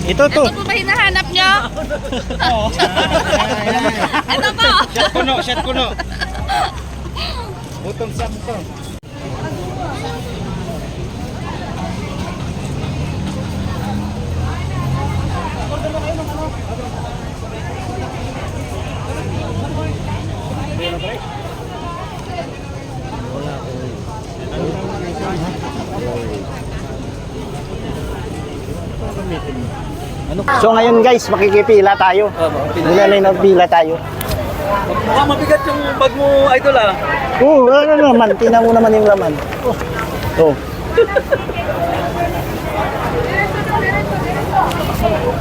Ito to. Ito po ba hinahanap nyo? Ito po. Shot kuno. Butong sampo. So ngayon guys, makikipila tayo. Pila tayo. Mukhang mabigat yung bag mo, idol ah. Oo, ano naman, tingnan mo naman yung laman. Oh.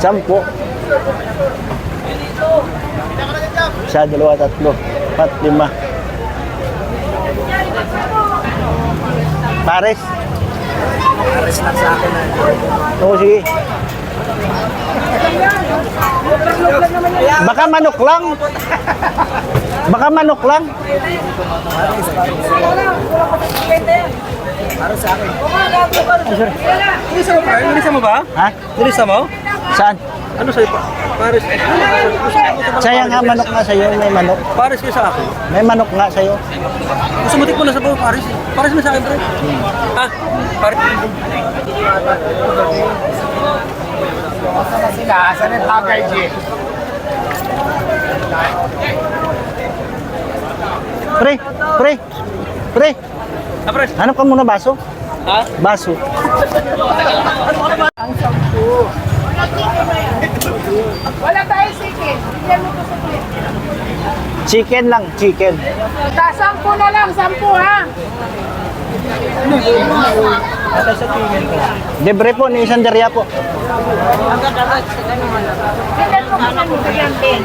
Sampo. Isa, dalawa, tatlo, apat, lima. Pares. Pares lang sa akin ah. Oo, sige. Baka manok lang. Baka manok lang. Para sa akin. Nilisa mo ba? Ha? Nilisa mo? Saan? Ano sa'yo pa? Pares. Sayang nga, manok nga sa'yo. May manok. Pares kayo sa akin. May manok nga sa'yo. Gusto mo tikmo na sa bawang Pares. Pares na sa akin, pre. Ah, Pares. Sila, asan yung Tiger G? Pre. Ah, Pares. Hanap ka muna baso. Ha? Baso. Wala tayo chicken. Bigyan mo ko sa plate. Chicken lang, chicken. 10 na lang, 10 ha. Debre po, ni Sanderia po. Bigyan mo bigyan din.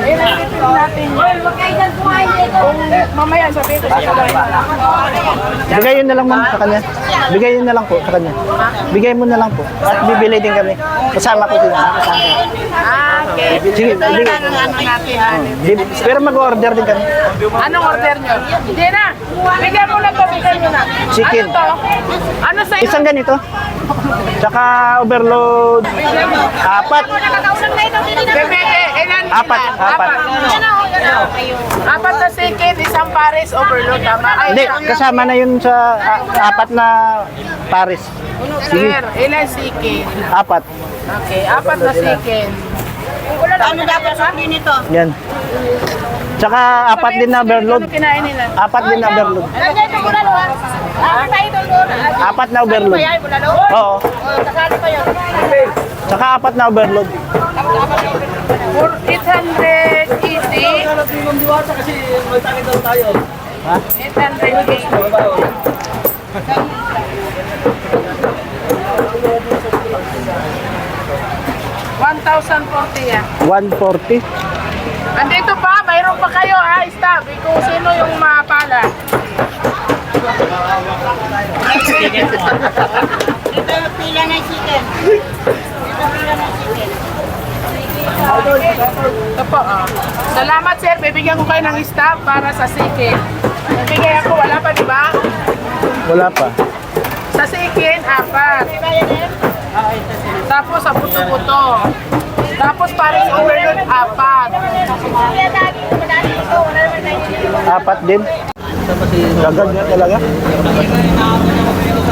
Ilan natin. Magkailan po ay dito. Mamaya sabihin ko sa Bigay yun na lang ma'am sa kanya. Bigay yun na lang po sa kanya. Bigay mo na lang po. At bibili din kami. Kasama ko sila. Okay. Sige, Ito lang ang ano natin. pero mag-order din kami. Anong order nyo? Hindi na. Bigyan mo na to, bigyan nyo na. Chicken. Ano to? Ano sa Isang ganito. Tsaka overload. Apat. Bebeke, ilan? Apat. Apat na chicken, isang Paris overload. Tama? Ay, Hindi, kasama na yun sa apat na Paris. Sir, ilan chicken? Apat. Okay, apat na chicken. Ano dapat sa akin ito? Yan. Tsaka apat din na overload. Ano kinain nila? Apat din na overload. Ano ito bulalo ha? Tayo doon. Apat na overload. Bulalo? Oo. Kasali pa yun. Tsaka apat na overload. For 880. Kasi magtangin daw tayo. Ha? 880. 1,040 yan. 140. Andito pa, mayroon pa kayo ha, stop. Kung sino yung mapala. Ito yung pila ng chicken. Ito po, salamat sir, bibigyan ko kayo ng staff para sa chicken. Bibigay ako, wala pa di ba? Wala pa. Sa chicken, 4. Tapos sa puto-puto. Tapos parang overload, 4. Apat din. Sagad nga talaga.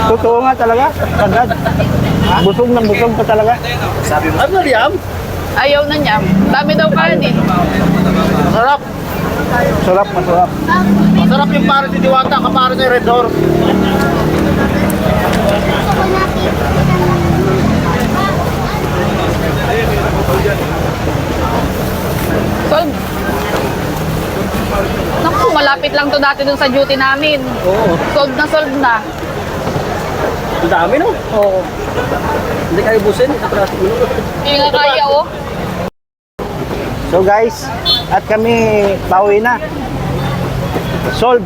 Totoo nga talaga. Sagad. Busog ng busog ka talaga. Sabi mo, ano Liam? Ayaw na niya. Dami daw kanin. Masarap. Sarap, masarap. Masarap yung Pares ni Diwata, kapara ni Red Horse. Sold. Naku, malapit lang to dati dun sa duty namin. Oo. Sold na. Ang dami no? Oo. Hindi kayo busin, sa traffic mo. Hindi nga kaya, oh. So guys, at kami pauwi na. Sold.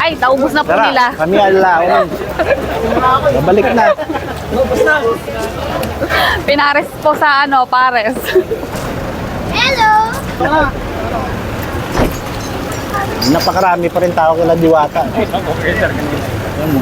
Ay, naubos na po Tara, nila. kami alaon. Babalik na. Pinares po sa Pares. Napakarami pa rin tao kila Diwata. Ayan mo.